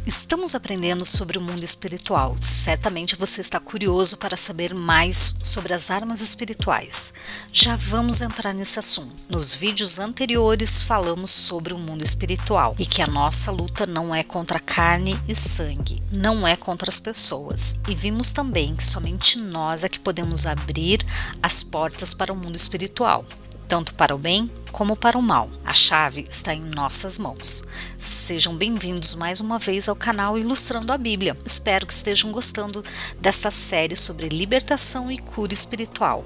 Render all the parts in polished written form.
Estamos aprendendo sobre o mundo espiritual. Certamente você está curioso para saber mais sobre as armas espirituais. Já vamos entrar nesse assunto. Nos vídeos anteriores falamos sobre o mundo espiritual e que a nossa luta não é contra carne e sangue, não é contra as pessoas. E vimos também que somente nós é que podemos abrir as portas para o mundo espiritual, tanto para o bem como para o mal. A chave está em nossas mãos. Sejam bem-vindos mais uma vez ao canal Ilustrando a Bíblia. Espero que estejam gostando desta série sobre libertação e cura espiritual.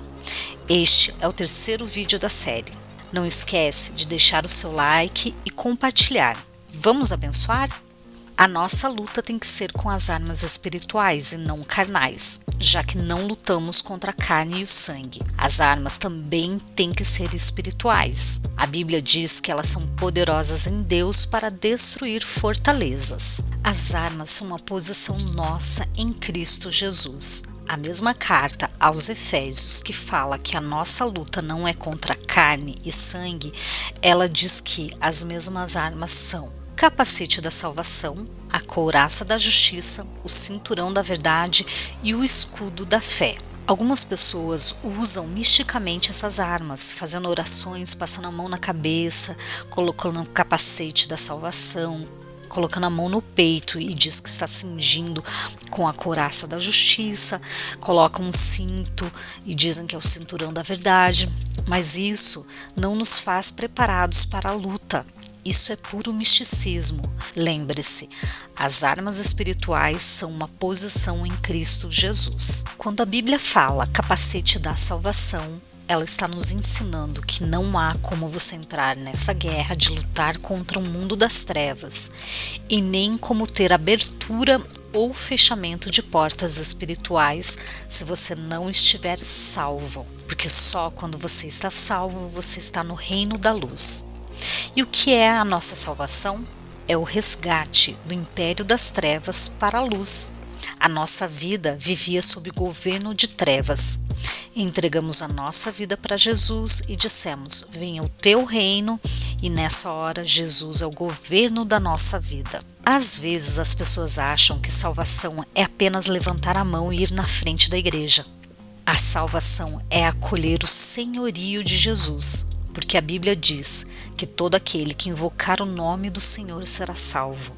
Este é o terceiro vídeo da série. Não esquece de deixar o seu like e compartilhar. Vamos abençoar? A nossa luta tem que ser com as armas espirituais e não carnais, já que não lutamos contra a carne e o sangue. As armas também têm que ser espirituais. A Bíblia diz que elas são poderosas em Deus para destruir fortalezas. As armas são uma posição nossa em Cristo Jesus. A mesma carta aos Efésios, que fala que a nossa luta não é contra carne e sangue, ela diz que as mesmas armas são capacete da salvação, a couraça da justiça, o cinturão da verdade e o escudo da fé. Algumas pessoas usam misticamente essas armas, fazendo orações, passando a mão na cabeça, colocando o capacete da salvação, colocando a mão no peito e diz que está cingindo com a couraça da justiça, colocam um cinto e dizem que é o cinturão da verdade, mas isso não nos faz preparados para a luta. Isso é puro misticismo. Lembre-se, as armas espirituais são uma posição em Cristo Jesus. Quando a Bíblia fala capacete da salvação, ela está nos ensinando que não há como você entrar nessa guerra de lutar contra o mundo das trevas e nem como ter abertura ou fechamento de portas espirituais se você não estiver salvo, porque só quando você está salvo você está no reino da luz. E o que é a nossa salvação? É o resgate do império das trevas para a luz. A nossa vida vivia sob governo de trevas. Entregamos a nossa vida para Jesus e dissemos: venha o teu reino, e nessa hora Jesus é o governo da nossa vida. Às vezes as pessoas acham que salvação é apenas levantar a mão e ir na frente da igreja. A salvação é acolher o senhorio de Jesus, porque a Bíblia diz que todo aquele que invocar o nome do Senhor será salvo,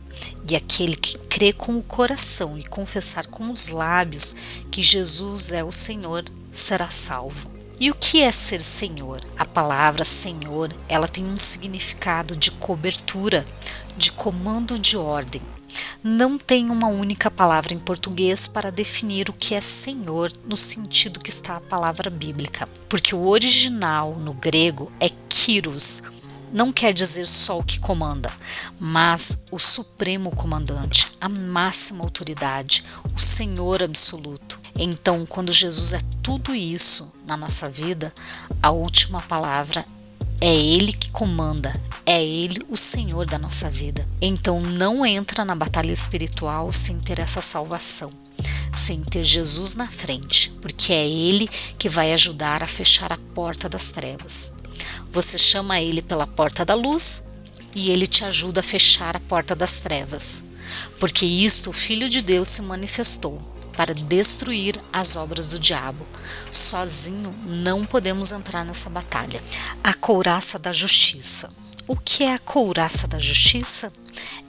e aquele que crê com o coração e confessar com os lábios que Jesus é o Senhor será salvo. E o que é ser Senhor? A palavra Senhor, ela tem um significado de cobertura, de comando de ordem. Não tem uma única palavra em português para definir o que é Senhor no sentido que está a palavra bíblica, porque o original no grego é Kyrios, não quer dizer só o que comanda, mas o supremo comandante, a máxima autoridade, o Senhor absoluto. Então, quando Jesus é tudo isso na nossa vida, a última palavra é Ele que comanda, é Ele o Senhor da nossa vida. Então não entra na batalha espiritual sem ter essa salvação, sem ter Jesus na frente, porque é Ele que vai ajudar a fechar a porta das trevas. Você chama Ele pela porta da luz e Ele te ajuda a fechar a porta das trevas, porque isto o Filho de Deus se manifestou para destruir as obras do diabo. Sozinho não podemos entrar nessa batalha. A couraça da justiça. O que é a couraça da justiça?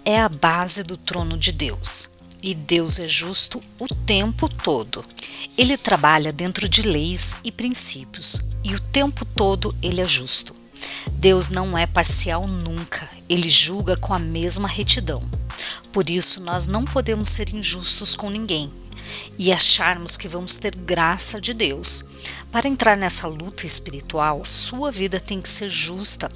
É a base do trono de Deus. E Deus é justo o tempo todo. Ele trabalha dentro de leis e princípios, e o tempo todo ele é justo. Deus não é parcial nunca, ele julga com a mesma retidão. Por isso nós não podemos ser injustos com ninguém e acharmos que vamos ter graça de Deus. Para entrar nessa luta espiritual, sua vida tem que ser justa,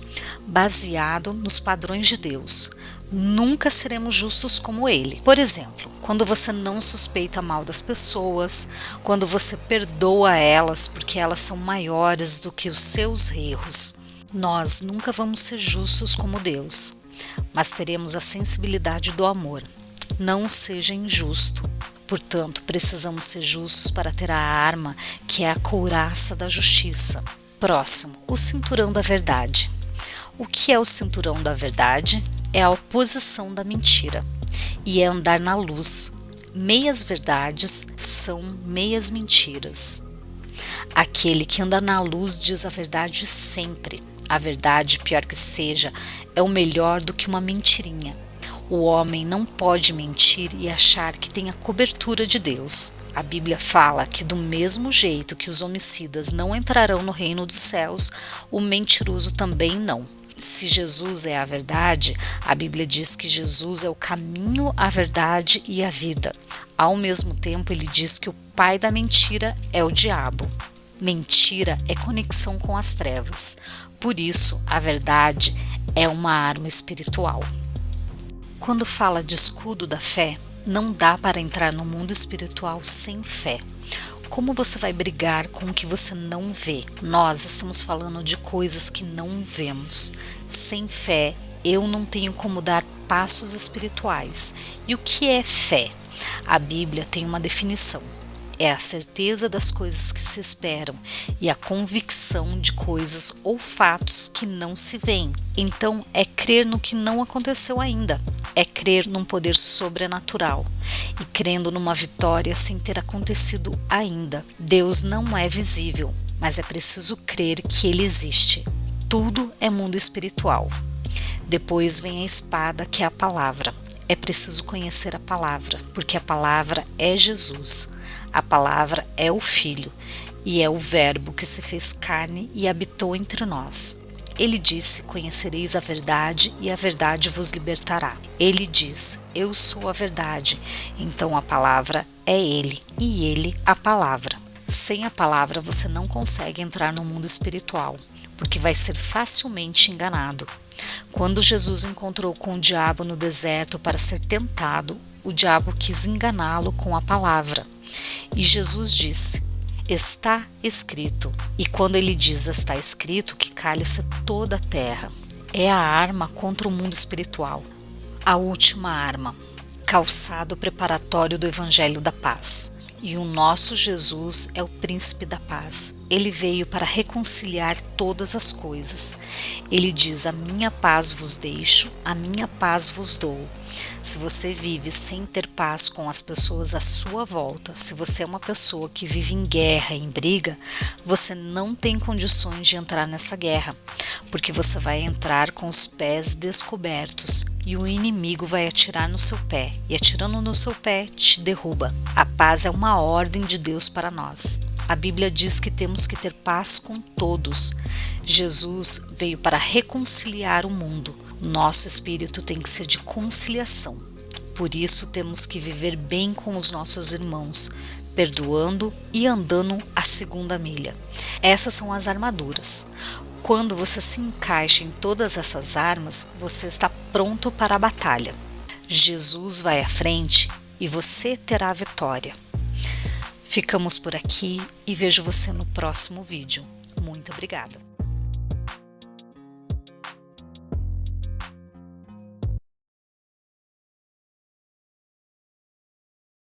baseado nos padrões de Deus. Nunca seremos justos como Ele. Por exemplo, quando você não suspeita mal das pessoas, quando você perdoa elas porque elas são maiores do que os seus erros, nós nunca vamos ser justos como Deus, mas teremos a sensibilidade do amor. Não seja injusto. Portanto, precisamos ser justos para ter a arma, que é a couraça da justiça. Próximo, o cinturão da verdade. O que é o cinturão da verdade? é a oposição da mentira e é andar na luz. Meias verdades são meias mentiras. Aquele que anda na luz diz a verdade sempre. A verdade, pior que seja, é o melhor do que uma mentirinha. O homem não pode mentir e achar que tem a cobertura de Deus. A Bíblia fala que do mesmo jeito que os homicidas não entrarão no reino dos céus, o mentiroso também não. Se Jesus é a verdade, a Bíblia diz que Jesus é o caminho, a verdade e a vida. Ao mesmo tempo, ele diz que o pai da mentira é o diabo. Mentira é conexão com as trevas. Por isso, a verdade é uma arma espiritual. Quando fala de escudo da fé, não dá para entrar no mundo espiritual sem fé. Como você vai brigar com o que você não vê? Nós estamos falando de coisas que não vemos. Sem fé, eu não tenho como dar passos espirituais. E o que é fé? A Bíblia tem uma definição. É a certeza das coisas que se esperam e a convicção de coisas ou fatos que não se veem. Então, é crer no que não aconteceu ainda. É crer num poder sobrenatural e crendo numa vitória sem ter acontecido ainda. Deus não é visível, mas é preciso crer que Ele existe. Tudo é mundo espiritual. Depois vem a espada, que é a palavra. É preciso conhecer a palavra, porque a palavra é Jesus. A palavra é o Filho e é o Verbo que se fez carne e habitou entre nós. Ele disse: conhecereis a verdade e a verdade vos libertará. Ele diz: eu sou a verdade. Então a palavra é Ele e Ele a palavra. Sem a palavra você não consegue entrar no mundo espiritual, porque vai ser facilmente enganado. Quando Jesus encontrou com o diabo no deserto para ser tentado, o diabo quis enganá-lo com a palavra. E Jesus disse: está escrito. E quando ele diz está escrito, que calha-se toda a terra. É a arma contra o mundo espiritual. A última arma, calçado preparatório do Evangelho da Paz. E o nosso Jesus é o príncipe da paz. Ele veio para reconciliar todas as coisas. Ele diz: a minha paz vos deixo, a minha paz vos dou. Se você vive sem ter paz com as pessoas à sua volta, se você é uma pessoa que vive em guerra, em briga, você não tem condições de entrar nessa guerra, porque você vai entrar com os pés descobertos e o inimigo vai atirar no seu pé, e atirando no seu pé te derruba. A paz é uma ordem de Deus para nós. A Bíblia diz que temos que ter paz com todos. Jesus veio para reconciliar o mundo. Nosso espírito tem que ser de conciliação. Por isso temos que viver bem com os nossos irmãos, perdoando e andando a segunda milha. Essas são as armaduras. Quando você se encaixa em todas essas armas, você está pronto para a batalha. Jesus vai à frente e você terá a vitória. Ficamos por aqui e vejo você no próximo vídeo. Muito obrigada!